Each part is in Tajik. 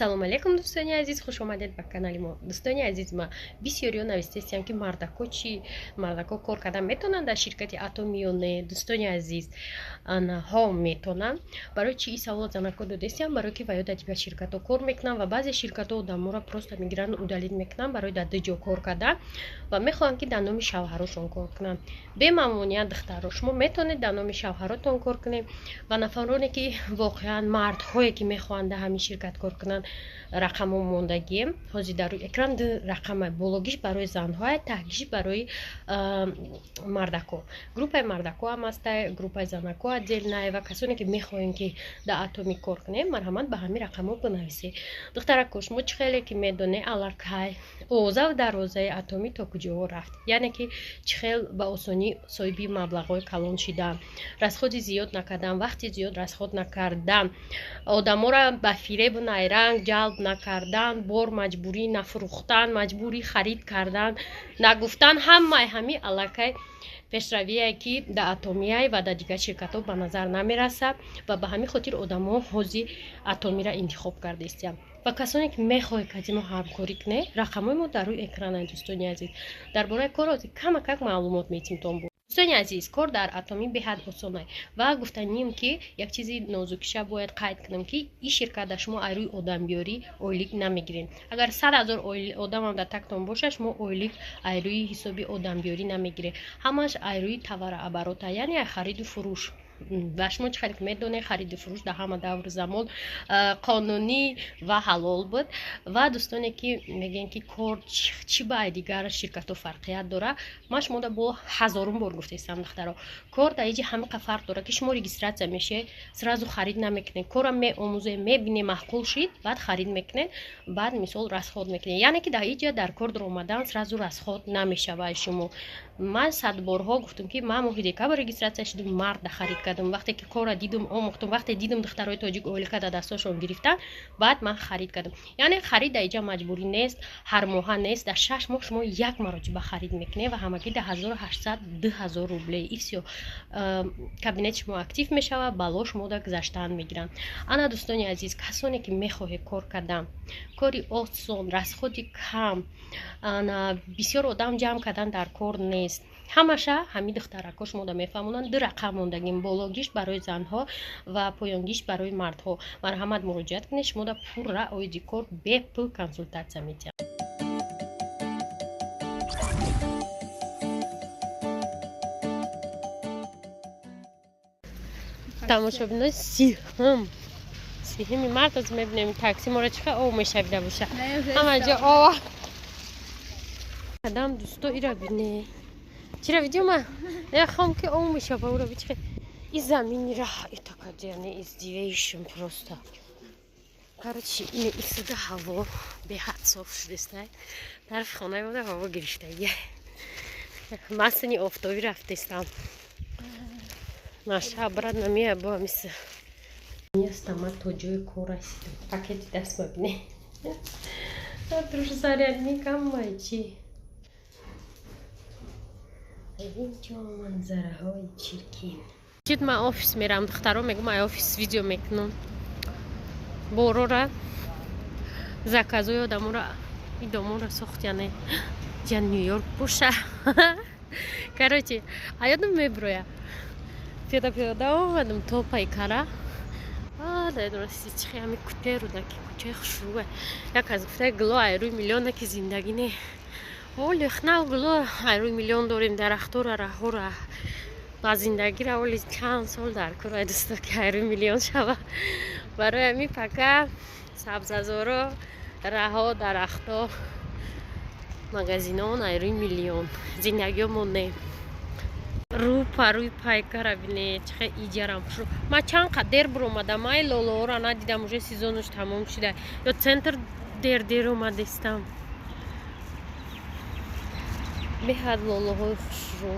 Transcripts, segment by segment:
салом алейкум дӯстони азиз, хуш омадед ба канали мо. Дӯстони азиз, ма бисёриё навистестиям ки мардако чӣ мардако кор кардан метавонанд дар ширкати атом ё не. Дӯстони азиз, анаҳо метавонанд. Барои чӣ ин саволот занако додестиям? Барои ки ваё дар дигар ширкатҳо кор мекунанд ва баъзе ширкатҳо одаморо просто мегиранд удалит мекунанд барои дар ду ҷо кор кардан ва мехоҳанд ки дар номи шавҳарашон кор кунанд. Бемамнуният духтаро, шумо метавонед дар номи шавҳаротон кор кунед ва нафароне ки воқеан мардҳое ки мехоҳанд дар ҳамин ширкат кор кунанд рақамо мондагием. Ҳозир дар рӯи экран ду рақама бологиш барои занҳо, таҳгиш барои мардако. Группаи мардако ҳам аст, группаи занако отдельная ва касоне ки мехоҳем ки дар атоми кор кунем, марҳамат ба ҳамин рақамо бинависед. Духтарако, шумо чӣ хеле ки медонед аллакай оза ва дарозаи атомӣ то куҷоҳо рафт, яъне ки чӣ хел ба осонӣ соҳиби маблағҳои калон шидан, расходи зиёд накардан, вақти зиёд расход накардан, одаморо ба фиребу найранг ҷалб накардан, бор маҷбурӣ нафурӯхтан, маҷбурӣ харид кардан нагуфтан, ҳамаи ҳамин аллакай пешравие ки дар атомия ва дар дигар ширкатҳо ба назар намерасад ва ба ҳамин хотир одамҳо ҳозир атомиро интихоб кардестиям. ва касоне ки мехоҳед ки аз мо ҳамкорӣ кунед, рақамҳои мо дар рӯи экрана. Дӯстони азиз, дар бораи кор ҳозир камакак маълумот метимтон буд. Дӯстони азиз, кор дар атомӣ беҳад осон аст ва гуфтаним ки як чизи нозукиша бояд қайд кунам ки ин ширкат дар шумо аз рӯи одамбиёрӣ ойлик намегирем. Агар 100 000 одамам дар тактон бошад, шумо ойлик аз рӯи ҳисоби одамбиёрӣ намегирем. ҳамаш аз рӯи таваррооборота, яъне аз хариду фурӯш. ва шумо чӣ хеле медонед хариду фурӯш дар ҳама давру замон қонунӣ ва ҳалол буд. ва дӯстоне ки мегӯянд ки кор чӣ ба дигар ширкатҳо фарқият дорад, ман шумо бо ҳазорум бор гуфтаистам духтаро, кор дар иҷи ҳамиқа фарқ дорад ки шумо регистратсия мешавед, сразу харид намекунед, корро меомӯзед, мебинед маъқул шид, баъд харид мекунед, баъд мисол расход мекунед, яъне ки дар иҷа дар кор даромадан сразу расход намешавад. шумо ман садборҳо гуфтам ки ман моҳи декабр регистратсия шудам, мард харид кардам, вақте ки корро дидам омӯхтам, вақте дидам духтарои тоҷик ойлика дар дасташон гирифтан, баъд ман харид кардам. яъне харид дар иҷа маҷбурӣ нест, ҳармоҳа нест, дар 6 моҳ шумо як маротиба харид мекунед ва ҳамагӣ дар 1800 2000 рубле. и всё, кабинети шумо актив мешавад, бало шумода гузаштан мегиранд. ана дӯстони азиз, касоне ки мехоҳед кор кардан, кори осон, расходи кам, ана бисёр одам ҷамъ кардан дар кор нест. ҳамаша ҳамин духтарако шумода мефаҳмонанд ду рақам мондагим: бологишт барои занҳо ва поёнгишт барои мардҳо. марҳамат муроҷиат кунед, шумода пурра оиди кор бепул консултатсия медиҳам. тамошобинои сиҳими мард аз мебинем такси моро чӣ хел ов мешавида боша, ҳама ҷо ов кадам. дӯсто ира бине чира видео ма яхом ки ов мешава ура бичхе и заминира этакадяне издивейшим просто. короче ин истуда ҳаво беҳад соф шудестай, тарафи хонаи мода ҳаво гирифтагӣ. масини офтобӣ рафтестам. наша брат намея бо мис ястама то ҷои кор расидам. пакети даст мабине труш зарядникам майчи инҷо манзараҳои чиркин. чид ман офис мерам, духтаро мегӯ ман офис видео мекунам. борора заказои адамора идомора сохт, яъне ҷа нью-йорк боша. короче аёдам меброя пиёда омадам то пайкара. дайдурасти чихи ҳами кутеро даки кучаи хушрӯа. як аз гуфтаи гуло аз рӯи миллиона ки зиндагӣ не оли хнав гуло аз рӯи миллион дорем, дарахтора раҳора ба зиндагира оли чанд сол дар кора дӯсто ки аз рӯи миллион шава. барои ҳами пака сабзазоро раҳо дарахто магазинон аз рӯи миллион зиндагиёмон не. рӯи пайкара бине чихе иҷарам хушрӯ. ман чанд қад дер биромадам, ай лолоҳоро надидам, уже сезонаш тамом шуда, ё центр дер омадестам. беҳад лолоҳои хушрӯ.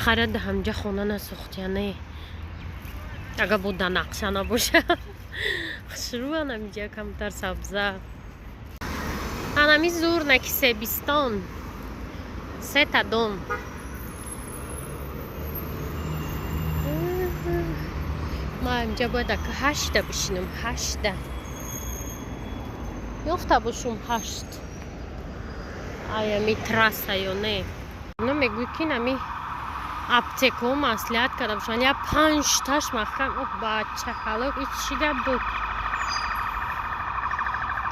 харид ҳамҷа хона насохт, яъне агар бо данақша набоша. хушрӯ анамиҷа камтар сабза. анами зур наки себистон сета дом. ما اینجا باید که 8 بشینم 8 یافته باشم 8 آیا میترسه یا نه اینو میگوی که نمی اپتکو مسئولیت کردم شان یا 5 تاش محکم او بچه حالا ایچی بود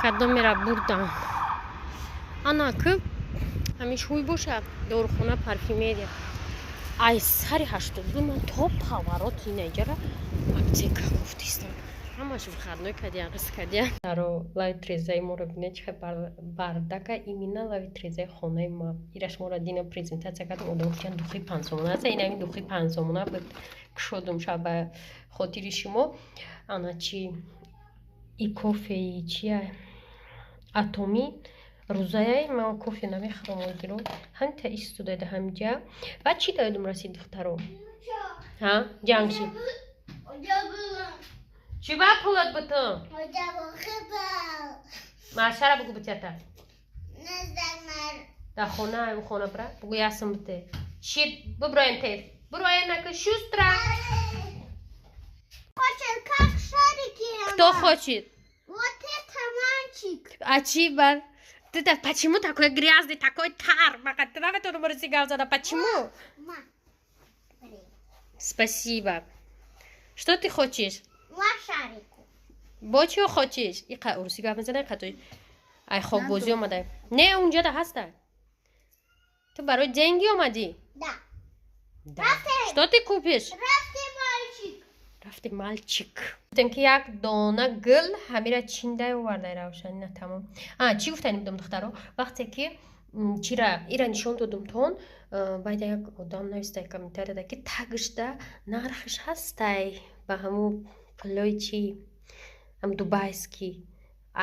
کدام میره بردم انا که همیش هوی باشه دورخونه پرفیمریا ای سری 82 من تا پاورات اینجا را اپتکا گفتیستم همش بخرنوی کدیان قصد کدیان даро лави трезаи моро бинед чихе бардака имина лави трезаи хонаи ма ираш моро дина презентация кардам одам кучан духи пансомона аст инами духи пансомона буд кушодум ша ба хотири шумо ана чи и кофеи чия атоми рӯзаяи ма кофе намехӯрам озиро ҳамин та истодада ҳамҷа баъд чӣ додум расид духтаро ҳа ҷангши چی با پولت بتم؟ معشره بگو بچتا در خونه او خونه برا بگو یاسم بته چی ببرایم تیز برایم نکن شوسترا Хочет как шарики. кто хочет? Вот это мальчик. а чьи бар? ты так почему такой грязный такой тар? ты на эту номер сигал почему? Ма. спасибо что ты хочешь? Лошарику. با چی хочешь? این قرصی گفت میزنه خطوی ای خواب بازی اومده نه اونجا ده هسته تو برای جنگی اومدی؟ Да. да что ты купишь? Рафти мальчик. رفته مالچیک گفتم که یک دانه گل همیشه چینده آورده روشن نه تمام چی گفتنی بودم دخترها وقتی که چرا ایران نشون دادم تون باید یک آدم نوشته کامنتر داده که تگشته نرخش هسته با همون پلوی چی هم دوبایسکی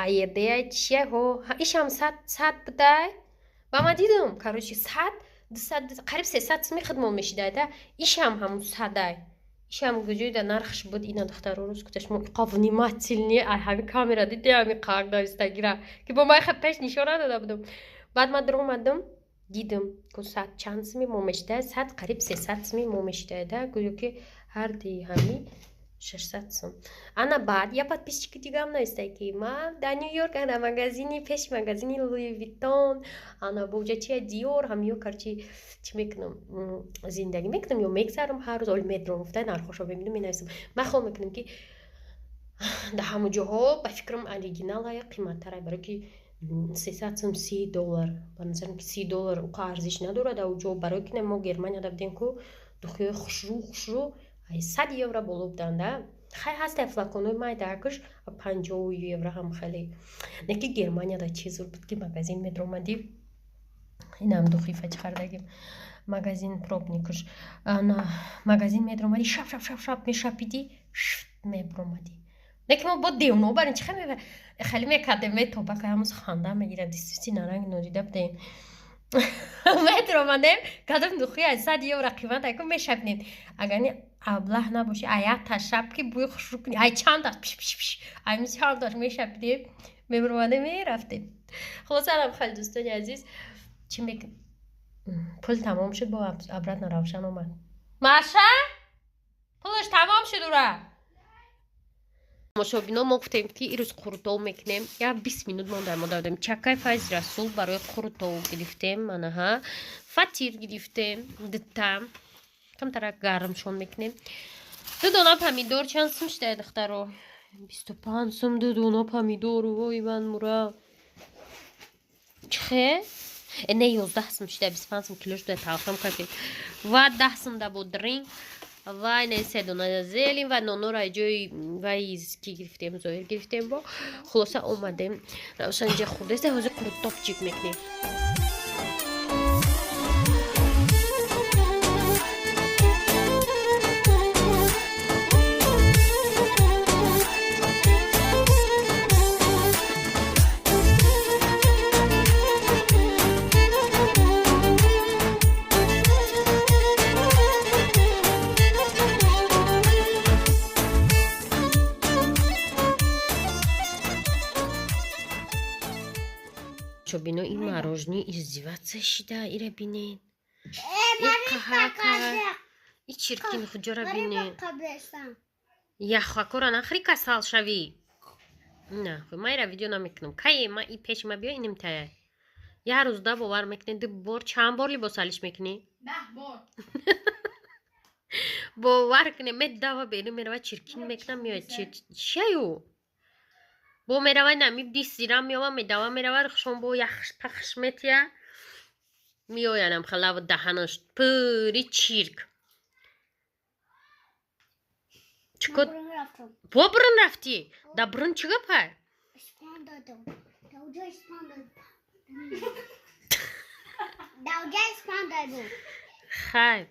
ایده چیه ها ایش هم 100 بده با ما دیدم کاروشی 100 قریب 300 می خدمت میشیده ایش هم همون 100 ایش هم گوجوی در نرخش بود اینا دختر روز کتش مو قابونی ماتیلنی ای همین کامera دیدی همین قاق داشته گیره که با ما خب پیش نشانه داده بودم بعد من در اومدم دیدم که 100 چند سمی مومشته 100 قریب 300 سمی مومشته ده گویو که هر دی همین 600 сум. Ана баъд я подписчика дигам наистае ки ма дар Нью-Йорк ана магазини пеши магазини Луи Виттон ана боҷачия Диор ҳамё карчи чӣ мекунам зиндагӣ мекунам ё мегзарам ҳар рӯз оли медром гуфта нархошро мебинам менависам ман хоҳ мекунам ки дар ҳамон ҷоҳо ба фикрам оригиналая қиматтара барои ки 300 сум $30 ба назарам ки $30 уқа арзиш надорад авҷо барои ки мо германияда будем ку духои хушрӯ 100 евро боло буданда хай ҳаста флаконои майдакаш 50 евро ҳам хеле не ки германияда чизур буд ки магазин медромади инам духифа чӣ хардагим магазин пробникаш ана магазин медромади шап мешапиди мебромади не ки мо бо девно барин чӣ хеле мекардем метобака ҳамуз ханда мегирад действительно ранги нодида будем метромадем кадом духи 100 евро қимат аку мешапнем агар не аблаҳ набоши аята шапки бӯй хушрӯ кунӣ ай чандаш пиш ай чандаш мешапидем мебромадем мерафтем хулоса алам хеле дӯстони азиз чӣ мекунем пул тамом шуд бо обратно равшан омад маша пулаш тамом шуд ура мошобино мо гуфтем ки ирӯз қурутов мекунем я 20 минут монда мо додем чакаи файзи расул барои қурутов гирифтем манаҳа фатир гирифтем дитам камтара гармшон мекунем 2 дона помидор чанд сум шудаи духтаро 25 сум 2 дона помидор вой ман мура чихе не 11 сум шудаи 25 сум кило шудаи талхам каки ва 10 сум да бодринг вай не 3 дона зелин ва нонора ҷои вай ки гирифтем зоҳир гирифтем бо хулоса омадем равшанҷа хурдаста ҳозир қурутовчик мекунем Čo bino in morožný izdivаться šida ира бинен. И каҳака. И чиркин хуҷора бинен. یخوا کورا نخری کسال شوی نه خب من را ویدیو نمیکنم که من این پیش ما بیا اینم تایه یه روز دا باور میکنی دو بار چند بار لباسالیش میکنی؟ 10 بار باور کنی من دوا بیرون میروه چرکین میکنم میاد چیو بو میروه نمی دیس زیرم میوه میدوا میروه رخشون بو یخش پخش میتیه میوینم خلاو دهنش پوری چیرک چکت برون رفتم با برن رفتی دا برن چگه پای اسپان دادم دوجا اسپان دادم دوجا اسپان دادم خیر